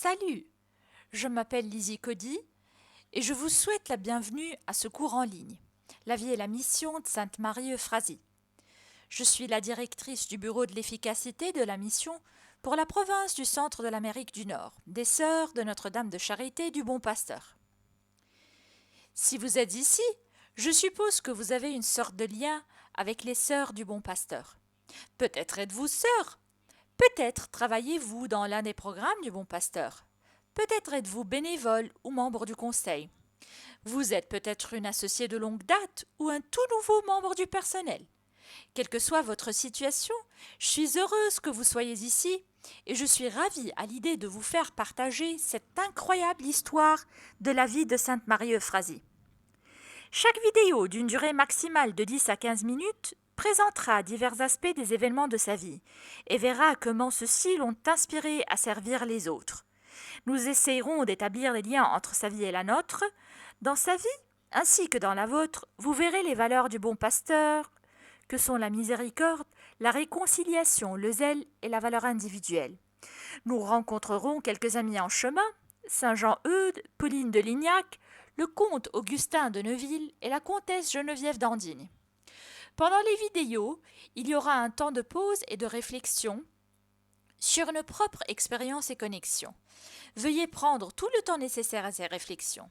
Salut, je m'appelle Lizzie Cody et je vous souhaite la bienvenue à ce cours en ligne, La vie et la mission de Sainte Marie Euphrasie. Je suis la directrice du bureau de l'efficacité de la mission pour la province du centre de l'Amérique du Nord, des Sœurs de Notre-Dame de Charité du Bon Pasteur. Si vous êtes ici, je suppose que vous avez une sorte de lien avec les Sœurs du Bon Pasteur. Peut-être êtes-vous sœur, peut-être travaillez-vous dans l'un des programmes du Bon Pasteur. Peut-être êtes-vous bénévole ou membre du conseil. Vous êtes peut-être une associée de longue date ou un tout nouveau membre du personnel. Quelle que soit votre situation, je suis heureuse que vous soyez ici et je suis ravie à l'idée de vous faire partager cette incroyable histoire de la vie de Sainte Marie Euphrasie. Chaque vidéo d'une durée maximale de 10 à 15 minutes présentera divers aspects des événements de sa vie et verra comment ceux-ci l'ont inspiré à servir les autres. Nous essayerons d'établir les liens entre sa vie et la nôtre. Dans sa vie, ainsi que dans la vôtre, vous verrez les valeurs du bon pasteur, que sont la miséricorde, la réconciliation, le zèle et la valeur individuelle. Nous rencontrerons quelques amis en chemin, Saint Jean-Eudes, Pauline de Lignac, le comte Augustin de Neuville et la comtesse Geneviève d'Andigne. Pendant les vidéos, il y aura un temps de pause et de réflexion sur nos propres expériences et connexions. Veuillez prendre tout le temps nécessaire à ces réflexions.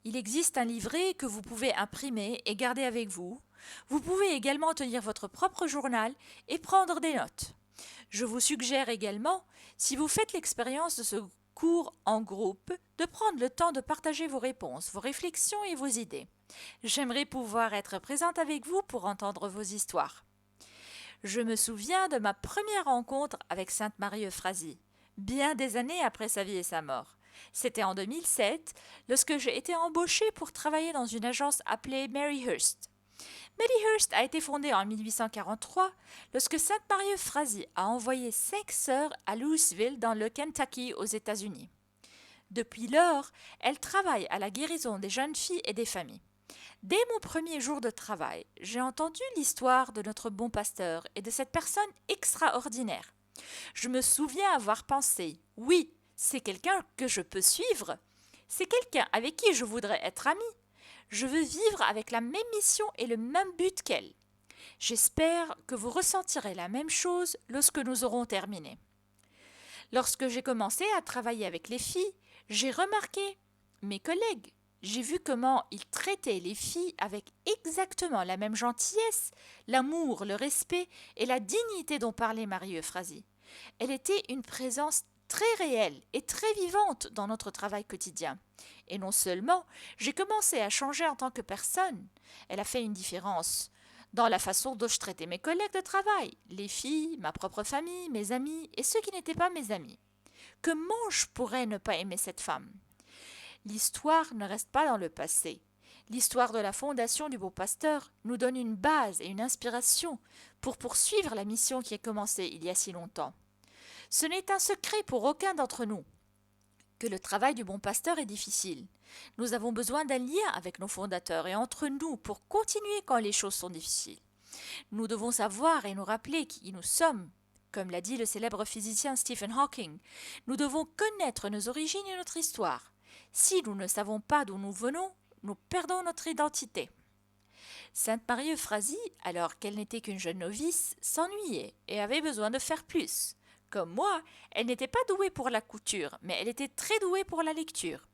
Il existe un livret que vous pouvez imprimer et garder avec vous. Vous pouvez également tenir votre propre journal et prendre des notes. Je vous suggère également, si vous faites l'expérience de ce cours en groupe, de prendre le temps de partager vos réponses, vos réflexions et vos idées. J'aimerais pouvoir être présente avec vous pour entendre vos histoires. Je me souviens de ma première rencontre avec Sainte Marie Euphrasie, bien des années après sa vie et sa mort. C'était en 2007, lorsque j'ai été embauchée pour travailler dans une agence appelée Maryhurst. Maryhurst a été fondée en 1843 lorsque Sainte Marie Euphrasie a envoyé 5 sœurs à Louisville dans le Kentucky aux États-Unis. Depuis lors, elle travaille à la guérison des jeunes filles et des familles. Dès mon premier jour de travail, j'ai entendu l'histoire de notre bon pasteur et de cette personne extraordinaire. Je me souviens avoir pensé, oui, c'est quelqu'un que je peux suivre. C'est quelqu'un avec qui je voudrais être amie. Je veux vivre avec la même mission et le même but qu'elle. J'espère que vous ressentirez la même chose lorsque nous aurons terminé. Lorsque j'ai commencé à travailler avec les filles, j'ai remarqué mes collègues. J'ai vu comment ils traitaient les filles avec exactement la même gentillesse, l'amour, le respect et la dignité dont parlait Marie Euphrasie. Elle était une présence très réelle et très vivante dans notre travail quotidien. Et non seulement, j'ai commencé à changer en tant que personne, elle a fait une différence dans la façon dont je traitais mes collègues de travail, les filles, ma propre famille, mes amis et ceux qui n'étaient pas mes amis. Comment je pourrais ne pas aimer cette femme ? L'histoire ne reste pas dans le passé. L'histoire de la fondation du Bon Pasteur nous donne une base et une inspiration pour poursuivre la mission qui a commencé il y a si longtemps. Ce n'est un secret pour aucun d'entre nous que le travail du Bon Pasteur est difficile. Nous avons besoin d'un lien avec nos fondateurs et entre nous pour continuer quand les choses sont difficiles. Nous devons savoir et nous rappeler qui nous sommes. Comme l'a dit le célèbre physicien Stephen Hawking, nous devons connaître nos origines et notre histoire. Si nous ne savons pas d'où nous venons, nous perdons notre identité. Sainte Marie Euphrasie, alors qu'elle n'était qu'une jeune novice, s'ennuyait et avait besoin de faire plus. Comme moi, elle n'était pas douée pour la couture, mais elle était très douée pour la lecture.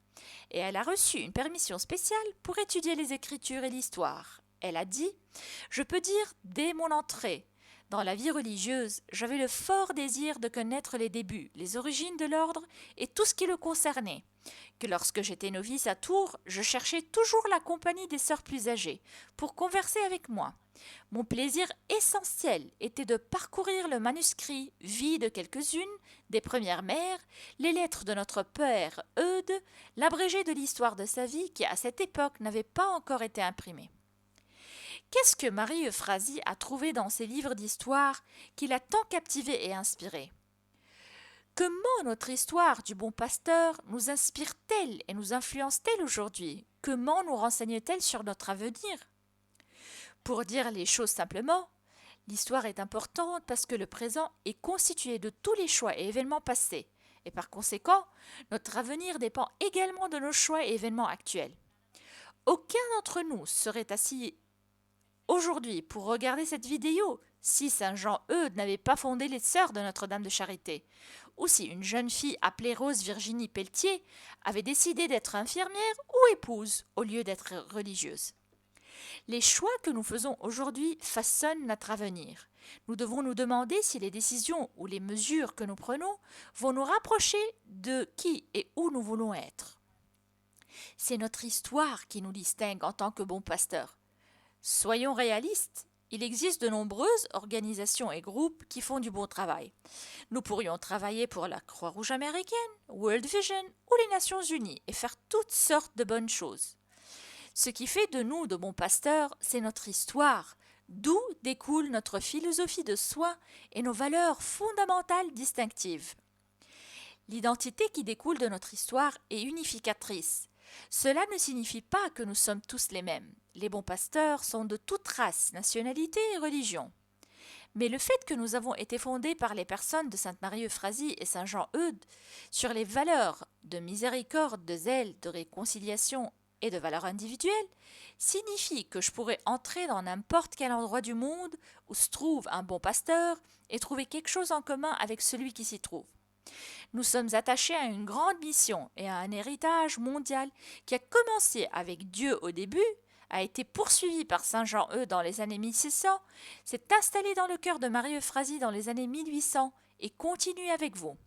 Et elle a reçu une permission spéciale pour étudier les Écritures et l'histoire. Elle a dit « Je peux dire dès mon entrée, dans la vie religieuse, j'avais le fort désir de connaître les débuts, les origines de l'ordre et tout ce qui le concernait. Que lorsque j'étais novice à Tours, je cherchais toujours la compagnie des sœurs plus âgées pour converser avec moi. Mon plaisir essentiel était de parcourir le manuscrit Vie de quelques-unes, des premières mères, les lettres de notre père Eudes, l'abrégé de l'histoire de sa vie qui à cette époque n'avait pas encore été imprimé. Qu'est-ce que Marie Euphrasie a trouvé dans ses livres d'histoire qui l'a tant captivée et inspirée ? Comment notre histoire du bon pasteur nous inspire-t-elle et nous influence-t-elle aujourd'hui ? Comment nous renseigne-t-elle sur notre avenir ? Pour dire les choses simplement, l'histoire est importante parce que le présent est constitué de tous les choix et événements passés, et par conséquent, notre avenir dépend également de nos choix et événements actuels. Aucun d'entre nous serait assis aujourd'hui pour regarder cette vidéo si Saint Jean Eudes n'avait pas fondé les Sœurs de Notre-Dame de Charité, ou si une jeune fille appelée Rose Virginie Pelletier avait décidé d'être infirmière ou épouse au lieu d'être religieuse. Les choix que nous faisons aujourd'hui façonnent notre avenir. Nous devons nous demander si les décisions ou les mesures que nous prenons vont nous rapprocher de qui et où nous voulons être. C'est notre histoire qui nous distingue en tant que bons pasteurs. Soyons réalistes, il existe de nombreuses organisations et groupes qui font du bon travail. Nous pourrions travailler pour la Croix-Rouge américaine, World Vision ou les Nations Unies et faire toutes sortes de bonnes choses. Ce qui fait de nous de bons pasteurs, c'est notre histoire, d'où découle notre philosophie de soins et nos valeurs fondamentales distinctives. L'identité qui découle de notre histoire est unificatrice. Cela ne signifie pas que nous sommes tous les mêmes. Les bons pasteurs sont de toute race, nationalité et religion. Mais le fait que nous avons été fondés par les personnes de Sainte Marie-Euphrasie et Saint Jean Eudes sur les valeurs de miséricorde, de zèle, de réconciliation et de valeurs individuelles signifie que je pourrais entrer dans n'importe quel endroit du monde où se trouve un bon pasteur et trouver quelque chose en commun avec celui qui s'y trouve. Nous sommes attachés à une grande mission et à un héritage mondial qui a commencé avec Dieu au début, a été poursuivi par Saint Jean Eudes dans les années 1600, s'est installé dans le cœur de Marie-Euphrasie dans les années 1800 et continue avec vous.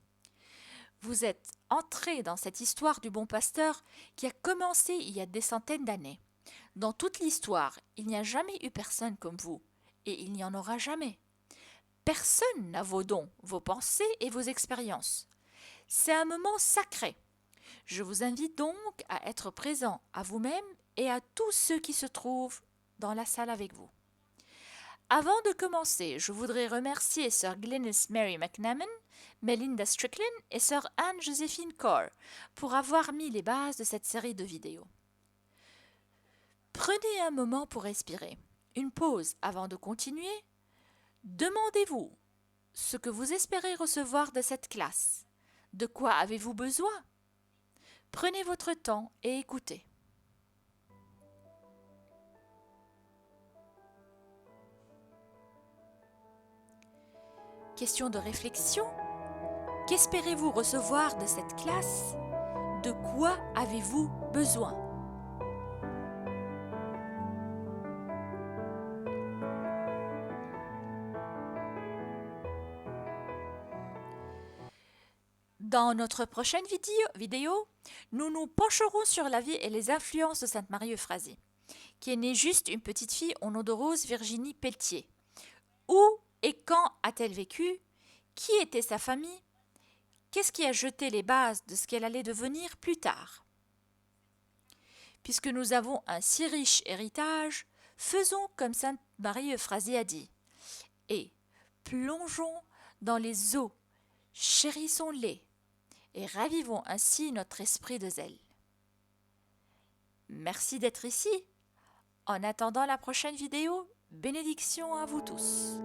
Vous êtes entrés dans cette histoire du bon pasteur qui a commencé il y a des centaines d'années. Dans toute l'histoire, il n'y a jamais eu personne comme vous, et il n'y en aura jamais. Personne n'a vos dons, vos pensées et vos expériences. C'est un moment sacré. Je vous invite donc à être présent à vous-même et à tous ceux qui se trouvent dans la salle avec vous. Avant de commencer, je voudrais remercier Sir Glynis Mary McNamon, Melinda Strickland et Sir Anne-Joséphine Corr pour avoir mis les bases de cette série de vidéos. Prenez un moment pour respirer, une pause avant de continuer. Demandez-vous ce que vous espérez recevoir de cette classe. De quoi avez-vous besoin? Prenez votre temps et écoutez. Question de réflexion. Qu'espérez-vous recevoir de cette classe? De quoi avez-vous besoin? Dans notre prochaine vidéo, nous nous pencherons sur la vie et les influences de Sainte Marie-Euphrasie, qui est née juste une petite fille au nom de Rose Virginie Pelletier. Où et quand a-t-elle vécu? Qui était sa famille? Qu'est-ce qui a jeté les bases de ce qu'elle allait devenir plus tard? Puisque nous avons un si riche héritage, faisons comme Sainte Marie-Euphrasie a dit, et plongeons dans les eaux, chérissons-les, et ravivons ainsi notre esprit de zèle. Merci d'être ici. En attendant la prochaine vidéo, bénédiction à vous tous.